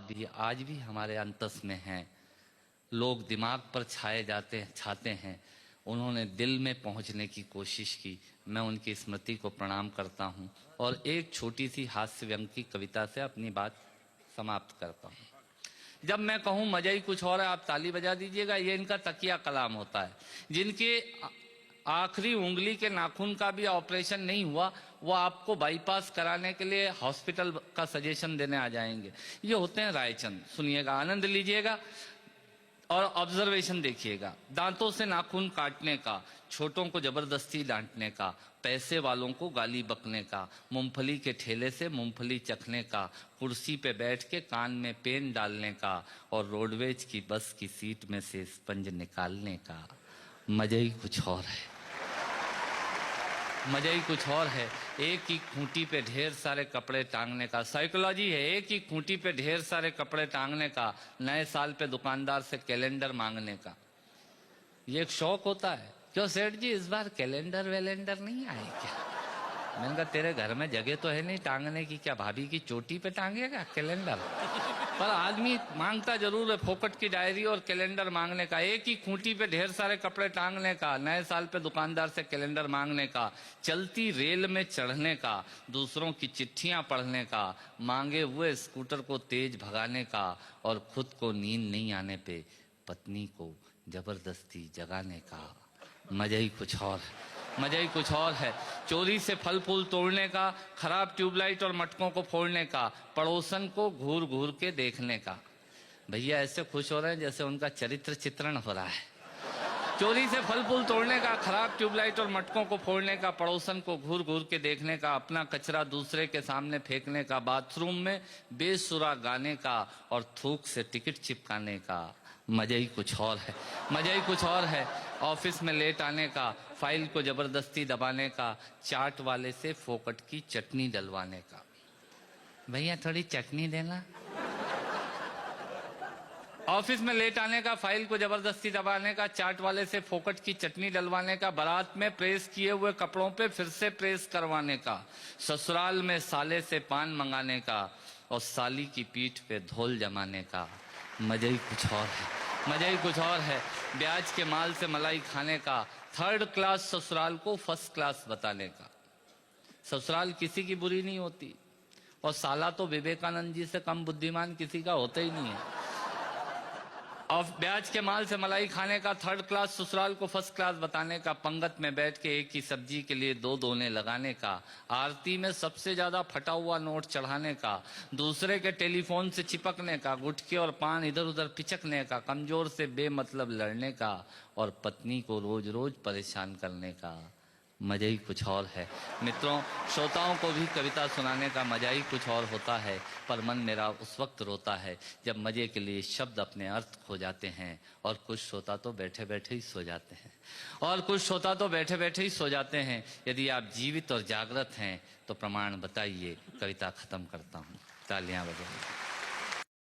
भी आज भी हमारे अंतस में हैं। लोग दिमाग पर छाते हैं, उन्होंने दिल में पहुंचने की कोशिश की। मैं उनकी स्मृति को प्रणाम करता हूं और एक छोटी सी हास्य व्यंग की कविता से अपनी बात समाप्त करता हूं। जब मैं कहूं मजा ही कुछ और है, आप ताली बजा दीजिएगा। ये इनका तकिया कलाम होता है। जिनके आखिरी उंगली के नाखून का भी ऑपरेशन नहीं हुआ, वो आपको बाईपास कराने के लिए हॉस्पिटल का सजेशन देने आ जाएंगे। ये होते हैं रायचंद। सुनिएगा, आनंद लीजिएगा और ऑब्जर्वेशन देखिएगा। दांतों से नाखून काटने का, छोटों को जबरदस्ती डांटने का, पैसे वालों को गाली बकने का, मूंगफली के ठेले से मूंगफली चखने का, कुर्सी पे बैठ के कान में पेन डालने का और रोडवेज की बस की सीट में से स्पंज निकालने का। मजा ही कुछ और है, मजा ही कुछ और है। एक ही खूंटी पे ढेर सारे कपड़े टांगने का, साइकोलॉजी है। एक ही खूंटी पे ढेर सारे कपड़े टांगने का, नए साल पे दुकानदार से कैलेंडर मांगने का। ये एक शौक होता है। क्यों सेठ जी, इस बार कैलेंडर वेलेंडर नहीं आए क्या? मैंने कहा तेरे घर में जगह तो है नहीं टांगने की, क्या भाभी की चोटी पे टांगेगा कैलेंडर? पर आदमी मांगता जरूर है, फोकट की डायरी और कैलेंडर मांगने का। एक ही खूंटी पे ढेर सारे कपड़े टांगने का, नए साल पे दुकानदार से कैलेंडर मांगने का, चलती रेल में चढ़ने का, दूसरों की चिट्ठियां पढ़ने का, मांगे हुए स्कूटर को तेज भगाने का और खुद को नींद नहीं आने पे पत्नी को जबरदस्ती जगाने का। मजा ही कुछ और है, मजा ही कुछ और है। चोरी से फल फूल तोड़ने का, खराब ट्यूबलाइट और मटकों को फोड़ने का, पड़ोसन को घूर घूर के देखने का। भैया ऐसे खुश हो रहे हैं जैसे उनका चरित्र चित्रण हो रहा है। चोरी से फल फूल तोड़ने का, खराब ट्यूबलाइट और मटकों को फोड़ने का, पड़ोसन को घूर घूर के देखने का, अपना कचरा दूसरे के सामने फेंकने का, बाथरूम में बेसुरा गाने का और थूक से टिकट चिपकाने का। मजा ही कुछ और है, मजा ही कुछ और है। ऑफिस में लेट आने का, फाइल को जबरदस्ती दबाने का, चाट वाले से फोकट की चटनी डलवाने का। भैया थोड़ी चटनी देना। ऑफिस में लेट आने का, फाइल को जबरदस्ती दबाने का, चाट वाले से फोकट की चटनी डलवाने का, बारात में प्रेस किए हुए कपड़ों पे फिर से प्रेस करवाने का, ससुराल में साले से पान मंगाने का और साली की पीठ पे धोल जमाने का। मजा ही कुछ और है, मजा ही कुछ और है। ब्याज के माल से मलाई खाने का, थर्ड क्लास ससुराल को फर्स्ट क्लास बताने का। ससुराल किसी की बुरी नहीं होती और साला तो विवेकानंद जी से कम बुद्धिमान किसी का होता ही नहीं है। और ब्याज के माल से मलाई खाने का, थर्ड क्लास ससुराल को फर्स्ट क्लास बताने का, पंगत में बैठ के एक ही सब्जी के लिए दो दोने लगाने का, आरती में सबसे ज्यादा फटा हुआ नोट चढ़ाने का, दूसरे के टेलीफोन से चिपकने का, गुटके और पान इधर उधर पिचकने का, कमजोर से बेमतलब लड़ने का और पत्नी को रोज रोज परेशान करने का। मजा ही कुछ और है। मित्रों, श्रोताओं को भी कविता सुनाने का मजा ही कुछ और होता है, पर मन मेरा उस वक्त रोता है जब मजे के लिए शब्द अपने अर्थ खो जाते हैं और कुछ श्रोता तो बैठे बैठे ही सो जाते हैं, और कुछ श्रोता तो बैठे बैठे ही सो जाते हैं। यदि आप जीवित और जागृत हैं तो प्रमाण बताइए। कविता खत्म करता हूँ, तालियां बजाइए।